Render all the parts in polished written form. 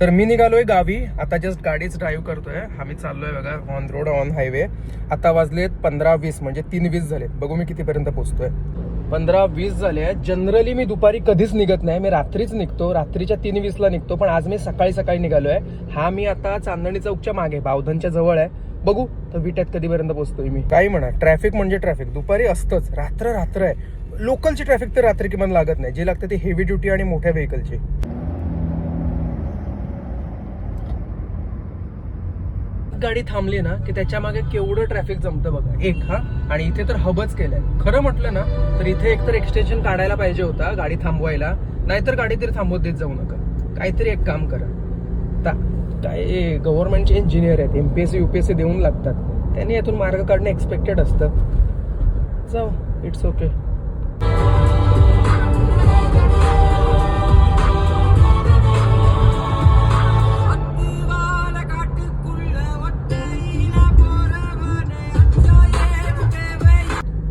तर मी निघालोय गावी, आता जस्ट गाडीच ड्राईव्ह करतोय. आम्ही चाललोय बघा ऑन रोड ऑन हायवे. आता वाजलेत 15:20 म्हणजे 3:20 झालेत. बघू मी कितीपर्यंत पोहोचतोय. 15:20 झाले. जनरली मी दुपारी कधीच निघत नाही, मी रात्रीच निघतो, रात्रीच्या 3:20 ला निघतो. पण आज मी सकाळी सकाळी निघालोय. हा मी आता चांदणी चौकच्या मागे बावधनच्या जवळ आहे. बघू तर विट्यात कधीपर्यंत पोहोचतोय मी. काही म्हणा, ट्रॅफिक म्हणजे ट्रॅफिक दुपारी असतंच. रात्र रात्र आहे. लोकलची ट्रॅफिक तर रात्री किमान लागत नाही, जे लागते ते हेवी ड्युटी आणि मोठ्या व्हेकलची. गाडी थांबली ना की त्याच्या मागे केवढं ट्रॅफिक जमतं बघा. एक हा, आणि इथे तर हबच केलंय. खरं म्हटलं ना तर इथे एकतर एक्सटेन्शन काढायला पाहिजे होता गाडी थांबवायला, नाहीतर गाडी तरी थांबवत देत जाऊ नका. काहीतरी एक काम करा. काय गव्हर्नमेंटचे इंजिनियर आहेत, MPSC UPSC देऊन लागतात, त्यांनी यातून मार्ग काढणं एक्सपेक्टेड असतं. जाऊ, इट्स ओके.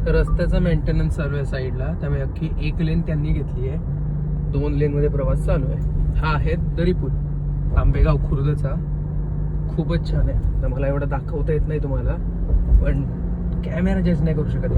रस्त्याचा मेंटेनन्स चालू आहे साईडला, त्यामुळे अख्खी एक लेन त्यांनी घेतली आहे. 2 लेन मध्ये प्रवास चालू आहे. हा आहे दरीपूल, आंबेगाव खुर्दचा. खूपच छान आहे. तर मला एवढं दाखवता येत नाही तुम्हाला, पण कॅमेरा जज नाही करू शकत.